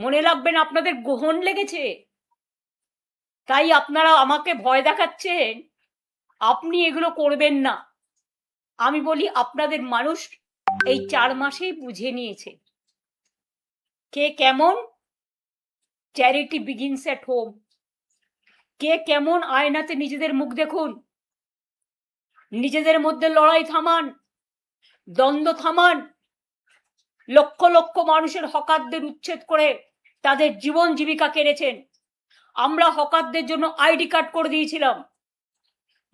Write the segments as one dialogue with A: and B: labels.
A: মনে রাখবেন আপনাদের গ্রহণ লেগেছে, তাই আপনারা আমাকে ভয় দেখাচ্ছেন। আপনি এগুলো করবেন না। আমি বলি আপনাদের মানুষ এই 4 মাসেই বুঝে নিয়েছে কে কেমন। Charity begins at home. কে কেমন আয়নাতে নিজেদের মুখ দেখুন, নিজেদের মধ্যে লড়াই থামান, দ্বন্দ্ব থামান। লক্ষ লক্ষ মানুষের হকারদের উচ্ছেদ করে তাদের জীবন জীবিকা কেড়েছেন। আমরা হকারদের জন্য আইডি কার্ড করে দিয়েছিলাম।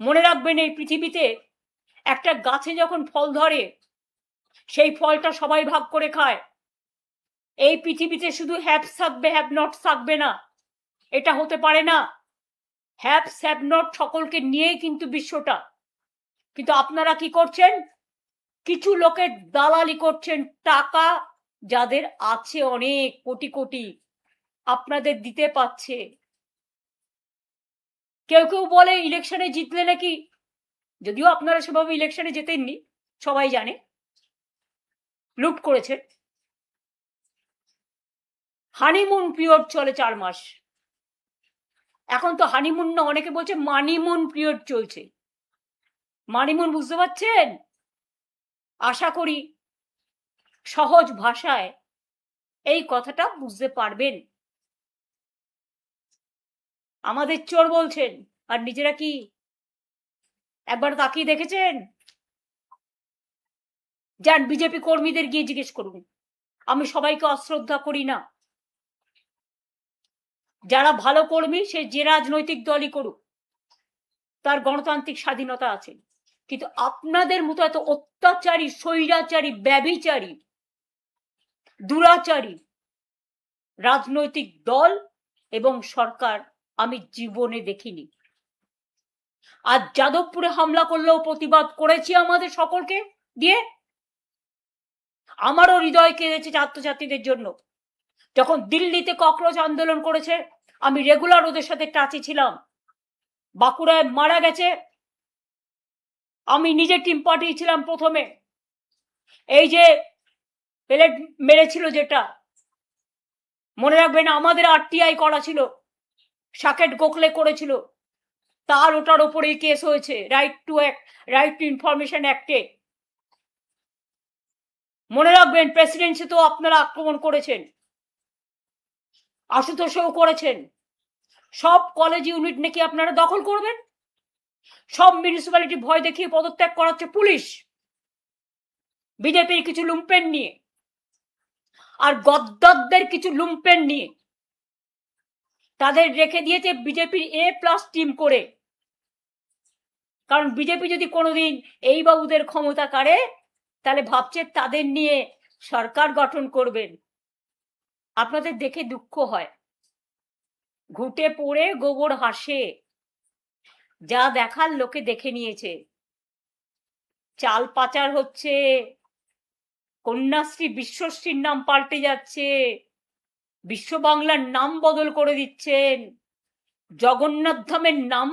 A: মনে রাখবেন, এই পৃথিবীতে একটা গাছে যখন ফল ধরে সেই ফলটা সবাই ভাগ করে খায়। এই পৃথিবীতে শুধু হ্যাভস থাকবে, হ্যাভ নট থাকবে না, এটা হতে পারে না। হ্যাভস হ্যাভ নট সকলকে নিয়েই কিন্তু বিশ্বটা। কিন্তু আপনারা কি করছেন? কিছু লোকের দালালি করছেন। টাকা যাদের আছে অনেক কোটি কোটি, আপনাদের দিতে পাচ্ছে। কেউ কেউ বলে ইলেকশনে জিতলে নাকি, যদিও আপনারা সেভাবে ইলেকশনে জেতেননি, সবাই জানে, লুট করেছেন। হানিমুন পিরিয়ড চলে 4 মাস। এখন তো হানিমুন না, অনেকে বলছে মানিমুন পিরিয়ড চলছে। মানিমুন বুঝতে পারছেন? আশা করি সহজ ভাষায় এই কথাটা বুঝতে পারবেন। আমাদের চোর বলছেন, আর নিজেরা কি একবার তাকিয়ে দেখেছেন? যান বিজেপি কর্মীদের গিয়ে জিজ্ঞেস করুন। আমি সবাইকে অশ্রদ্ধা করি না। যারা ভালো কর্মী সে যে রাজনৈতিক দলই করুক, তার গণতান্ত্রিক স্বাধীনতা আছে। কিন্তু আপনাদের মতো এত অত্যাচারী, স্বৈরাচারী, ব্যভিচারী, দুরাচারী রাজনৈতিক দল এবং সরকার আমি জীবনে দেখিনি। আজ যাদবপুরে হামলা করলেও প্রতিবাদ করেছি আমাদের সকলকে দিয়ে। আমারও হৃদয় কেঁদেছে ছাত্রছাত্রীদের জন্য। যখন দিল্লিতে ককরোচ আন্দোলন করেছে, আমি রেগুলার ওদের সাথে টাচে ছিলাম। বাঁকুড়ায় মারা গেছে, আমি নিজে টিম পাঠিয়েছিলাম প্রথমে। এই যে পেলেট মেরেছিল, যেটা মনে রাখবেন আমাদের আরটিআই করা ছিল, সাকেট গোখলে করেছিল, তার ওটার ওপরেই কেস হয়েছে রাইট টু ইনফরমেশন অ্যাক্টে। মনে রাখবেন প্রেসিডেন্সি তো আপনারা আক্রমণ করেছেন, আশুতোষেও করেছেন। সব কলেজ ইউনিট নাকি আপনারা দখল করবেন। সব মিউনিসিপ্যালিটি ভয় দেখিয়ে পদত্যাগ করাচ্ছে পুলিশ, বিজেপির কিছু লুম্পেন নিয়ে আর গদ্দারদের কিছু লুম্পেন নিয়ে। তাদের রেখে দিয়েছে বিজেপির A+ টিম করে। কারণ বিজেপি যদি কোনোদিন এই বাবুদের ক্ষমতা কাড়ে, তাহলে ভাবছে তাদের নিয়ে সরকার গঠন করবেন। আপনাদের দেখে দুঃখ হয়। ঘুটে পড়ে গোবর হাসে। যা দেখার লোকে দেখে নিয়েছে। চাল পাচার হচ্ছে, কন্যাশ্রী বিশ্বশ্রীর নাম পাল্টে যাচ্ছে, বিশ্ব বাংলার নাম বদল করে দিচ্ছেন, জগন্নাথ ধামের নাম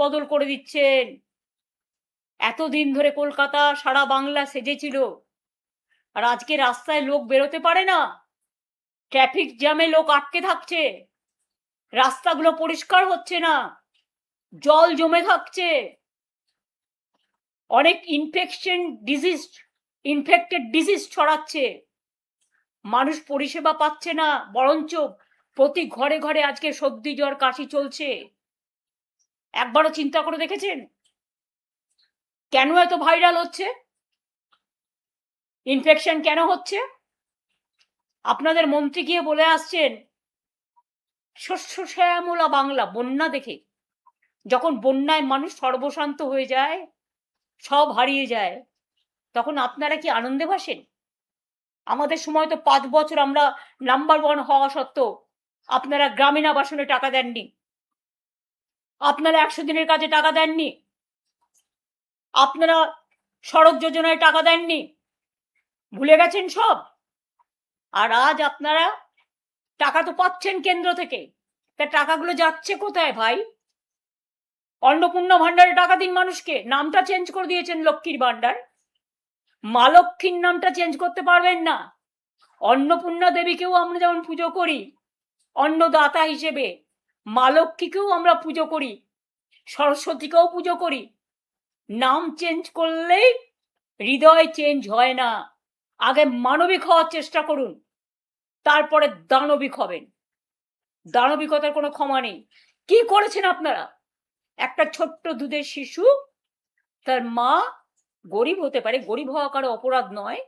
A: বদল করে দিচ্ছেন। এতদিন ধরে কলকাতা সারা বাংলা সেজেছিল, আর আজকে রাস্তায় লোক বেরোতে পারে না। ট্রাফিক জ্যামে লোক আটকে থাকছে, রাস্তাগুলো পরিষ্কার হচ্ছে না, জল জমে থাকছে, অনেক ইনফেক্টেড ডিজিজ ছড়াচ্ছে। মানুষ পরিষেবা পাচ্ছে না, বরঞ্চ প্রতি ঘরে ঘরে আজকে সর্দি জ্বর কাশি চলছে। একবারও চিন্তা করে দেখেছেন কেন এত ভাইরাল হচ্ছে, ইনফেকশন কেন হচ্ছে? আপনাদের মন্ত্রী গিয়ে বলে আসছেন শস্য শ্যামলা বাংলা। বন্যা দেখে, যখন বন্যায় মানুষ সর্বশান্ত হয়ে যায়, সব হারিয়ে যায়, তখন আপনারা কি আনন্দে ভাসেন? আমাদের সময় তো 5 বছর আমরা নাম্বার 1 হওয়া সত্ত্বেও আপনারা গ্রামীণ আবাসনে টাকা দেননি, আপনারা 100 দিনের কাজে টাকা দেননি, আপনারা সড়ক যোজনায় টাকা দেননি, ভুলে গেছেন সব। আর আজ আপনারা টাকা তো পাচ্ছেন কেন্দ্র থেকে, তা টাকাগুলো যাচ্ছে কোথায় ভাই? অন্নপূর্ণা ভান্ডারে টাকা দিন মানুষকে, নামটা চেঞ্জ করে দিয়েছেন লক্ষ্মীর ভান্ডার। মা লক্ষ্মীর নামটা চেঞ্জ করতে পারবেন না। অন্নপূর্ণা দেবীকেও আমরা যেমন পুজো করি অন্নদাতা হিসেবে, মা লক্ষ্মীকেও আমরা পুজো করি, সরস্বতীকেও পুজো করি। নাম চেঞ্জ করলেই হৃদয় চেঞ্জ হয় না। আগে মানবিক হওয়ার চেষ্টা করুন, তারপরে দানবিক হবেন। দানবিকতার কোনো ক্ষমা নেই। কি করেছেন আপনারা? একটা ছোট্ট দুধের শিশু, তার মা গরিব হতে পারে, গরিব হওয়া কারো অপরাধ নয়,